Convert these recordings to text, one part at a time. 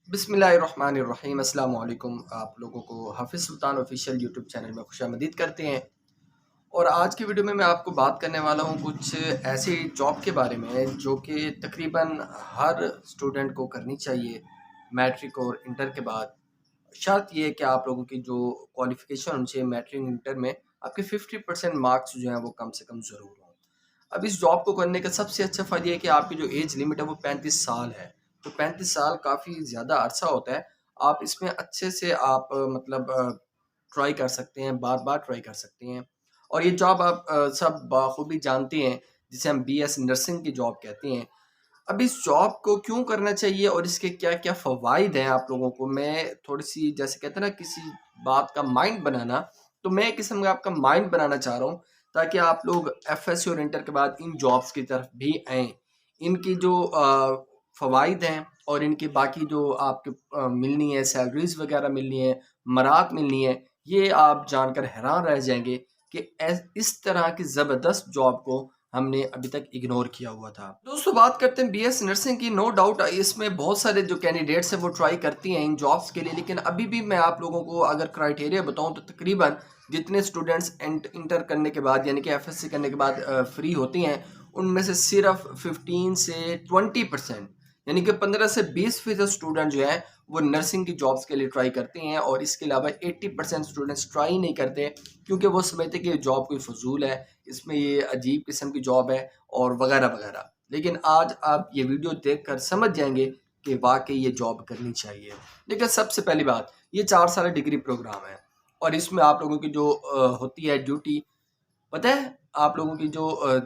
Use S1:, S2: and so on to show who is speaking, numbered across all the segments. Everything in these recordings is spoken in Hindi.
S1: बिस्मिल्लाहिर्रहमानिर्रहीम अस्सलाम वालेकुम। आप लोगों को हाफिज़ सुल्तान ऑफिशियल यूट्यूब चैनल में खुशामदीद करते हैं। और आज की वीडियो में मैं आपको बात करने वाला हूँ कुछ ऐसी जॉब के बारे में जो कि तकरीबन हर स्टूडेंट को करनी चाहिए मैट्रिक और इंटर के बाद। शर्त ये है कि आप लोगों की जो क्वालिफ़िकेशन होनी चाहिए मैट्रिक इंटर में, आपके 50% मार्क्स जो हैं वो कम से कम ज़रूर हों। अब इस जॉब को करने का सबसे अच्छा फ़ायदा ये है कि आपकी जो एज लिमिट है वो 35 साल है। तो 35 साल काफ़ी ज़्यादा अरसा होता है। आप इसमें अच्छे से आप ट्राई कर सकते हैं, बार-बार ट्राई कर सकते हैं। और ये जॉब आप सब बाखूबी जानते हैं, जिसे हम बीएस नर्सिंग की जॉब कहते हैं। अब इस जॉब को क्यों करना चाहिए और इसके क्या-क्या फ़वाइद हैं आप लोगों को, मैं थोड़ी-सी जैसे कहते हैं ना किसी बात का माइंड बनाना, तो मैं एक किस्म का आपका माइंड बनाना चाह रहा हूँ ताकि आप लोग एफएससी और इंटर के बाद इन जॉब्स की तरफ भी आएँ। इनकी जो फ़वाइद हैं और इनकी बाकी जो आपको मिलनी है सैलरीज़ वग़ैरह मिलनी है, मरात मिलनी है, ये आप जानकर हैरान रह जाएँगे कि इस तरह की ज़बरदस्त जॉब को हमने अभी तक इग्नोर किया हुआ था। दोस्तों बात करते हैं बीएस नर्सिंग की। नो डाउट इसमें बहुत सारे जो कैंडिडेट्स हैं वो ट्राई करती हैं इन जॉब्स के लिए, लेकिन अभी भी मैं आप लोगों को अगर क्राइटेरिया बताऊं तो तकरीबन जितने स्टूडेंट्स इंटर करने के बाद यानी कि एफएससी करने के बाद फ्री होती हैं, उनमें से सिर्फ 15 से 20% यानी कि 15 से 20% स्टूडेंट जो है वो नर्सिंग की जॉब्स के लिए ट्राई करते हैं। और इसके अलावा 80% स्टूडेंट्स ट्राई नहीं करते क्योंकि वो समझते हैं कि जॉब कोई फजूल है, इसमें ये अजीब किस्म की जॉब है और वगैरह वगैरह। लेकिन आज आप ये वीडियो देखकर समझ जाएंगे कि वाकई ये जॉब करनी चाहिए। लेकिन सबसे पहली बात, ये 4 साल डिग्री प्रोग्राम है और इसमें आप लोगों की जो होती है ड्यूटी, पता है आप लोगों की जो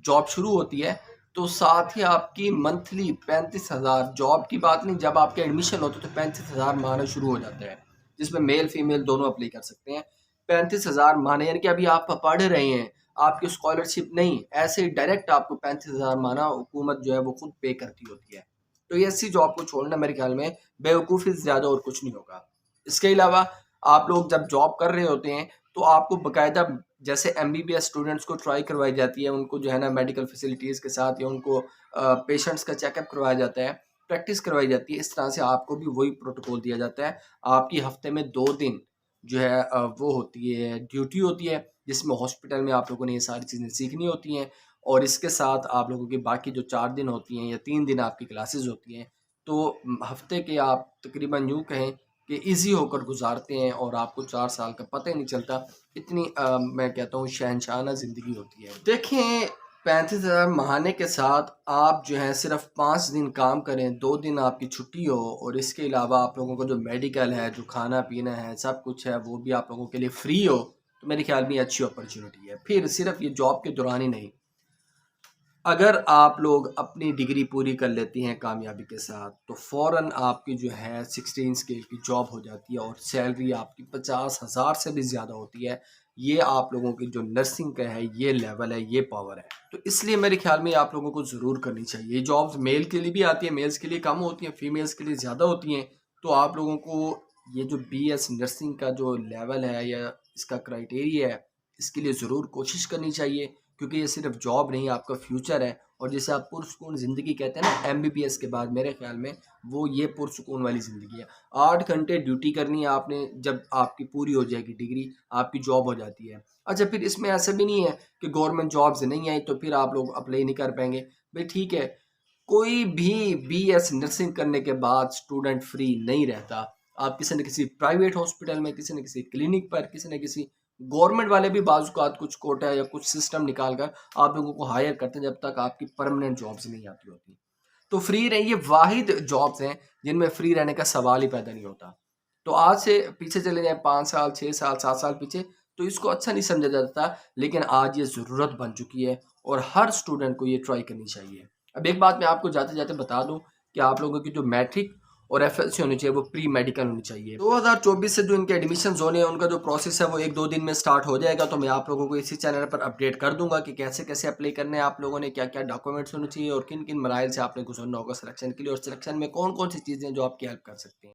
S1: जॉब शुरू होती है तो साथ ही आपकी मंथली 35,000, जॉब की बात नहीं, जब आपके एडमिशन होते तो 35,000 माना शुरू हो जाता है, जिसमें मेल फीमेल दोनों अप्लाई कर सकते हैं। 35,000 माना यानी कि अभी आप पढ़ रहे हैं, आपकी स्कॉलरशिप नहीं, ऐसे ही डायरेक्ट आपको 35,000 माना हुकूमत जो है वो खुद पे करती होती है। तो ये ऐसी जॉब को छोड़ना मेरे ख्याल में बेवकूफ़ी से ज़्यादा और कुछ नहीं होगा। इसके अलावा आप लोग जब जॉब कर रहे होते हैं तो आपको बाकायदा जैसे एमबीबीएस स्टूडेंट्स को ट्राई करवाई जाती है, उनको जो है ना मेडिकल फैसिलिटीज़ के साथ या उनको पेशेंट्स का चेकअप करवाया जाता है, प्रैक्टिस करवाई जाती है, इस तरह से आपको भी वही प्रोटोकॉल दिया जाता है। आपकी हफ्ते में 2 दिन जो है वो होती है ड्यूटी होती है, जिसमें हॉस्पिटल में आप लोगों ने ये सारी चीज़ें सीखनी होती हैं। और इसके साथ आप लोगों की बाकी जो 4 दिन होती हैं या 3 दिन आपकी क्लासेस होती हैं, तो हफ्ते के आप तकरीबन यूँ कहें कि ईज़ी होकर गुज़ारते हैं और आपको 4 साल का पता ही नहीं चलता। इतनी मैं कहता हूँ शहनशाना ज़िंदगी होती है। देखें, 35,000 महाने के साथ आप जो है सिर्फ़ 5 दिन काम करें, 2 दिन आपकी छुट्टी हो और इसके अलावा आप लोगों को जो मेडिकल है, जो खाना-पीना है, सब कुछ है, वो भी आप लोगों के लिए फ्री हो, तो मेरे ख़्याल में ये अच्छी अपॉर्च्युनिटी है। फिर सिर्फ़ ये जॉब के दौरान ही नहीं, अगर आप लोग अपनी डिग्री पूरी कर लेती हैं कामयाबी के साथ, तो फ़ौरन आपकी जो है 16 स्केल की जॉब हो जाती है और सैलरी आपकी 50,000 से भी ज़्यादा होती है। ये आप लोगों की जो नर्सिंग का है, ये लेवल है, ये पावर है। तो इसलिए मेरे ख़्याल में आप लोगों को ज़रूर करनी चाहिए। ये जॉब्स मेल के लिए भी आती हैं, मेल्स के लिए कम होती हैं, फीमेल्स के लिए ज़्यादा होती हैं। तो आप लोगों को ये जो बीएस नर्सिंग का जो लेवल है या इसका क्राइटेरिया है, इसके लिए ज़रूर कोशिश करनी चाहिए, क्योंकि ये सिर्फ जॉब नहीं, आपका फ्यूचर है। और जैसे आप पुरसुकून ज़िंदगी कहते हैं ना एमबीबीएस के बाद, मेरे ख्याल में वो ये पुरसुकून वाली ज़िंदगी है। 8 घंटे ड्यूटी करनी है आपने, जब आपकी पूरी हो जाएगी डिग्री, आपकी जॉब हो जाती है। अच्छा, फिर इसमें ऐसा भी नहीं है कि गवर्नमेंट जॉब्स नहीं आई तो फिर आप लोग अप्लाई नहीं कर पाएंगे। भाई ठीक है, कोई भी बीएस नर्सिंग करने के बाद स्टूडेंट फ्री नहीं रहता। आप किसी न किसी प्राइवेट हॉस्पिटल में, किसी न किसी क्लिनिक पर, किसी न किसी गवर्नमेंट वाले भी बाज़-औक़ात कुछ कोटा या कुछ सिस्टम निकाल कर आप लोगों को हायर करते हैं जब तक आपकी परमानेंट जॉब्स नहीं आती होती। तो फ्री रहे, ये वाहिद जॉब्स हैं जिनमें फ्री रहने का सवाल ही पैदा नहीं होता। तो आज से पीछे चले जाएँ 5 साल, 6 साल, 7 साल पीछे, तो इसको अच्छा नहीं समझा जाता, लेकिन आज ये ज़रूरत बन चुकी है और हर स्टूडेंट को ये ट्राई करनी चाहिए। अब एक बात मैं आपको जाते-जाते बता दूँ कि आप लोगों की जो मैट्रिक और एफएलसी होनी चाहिए वो प्री मेडिकल होनी चाहिए। 2024 से जो इनके एडमिशन्स होने हैं उनका जो प्रोसेस है वो 1-2 दिन में स्टार्ट हो जाएगा, तो मैं आप लोगों को इसी चैनल पर अपडेट कर दूँगा कि कैसे-कैसे अप्लाई करने हैं, आप लोगों ने क्या-क्या डॉक्यूमेंट्स होने चाहिए और किन-किन मराइल से आपने गुज़रना होगा सिलेक्शन के लिए, और सिलेक्शन में कौन-कौन सी चीज़ें हैं जो आपकी हेल्प कर सकती हैं।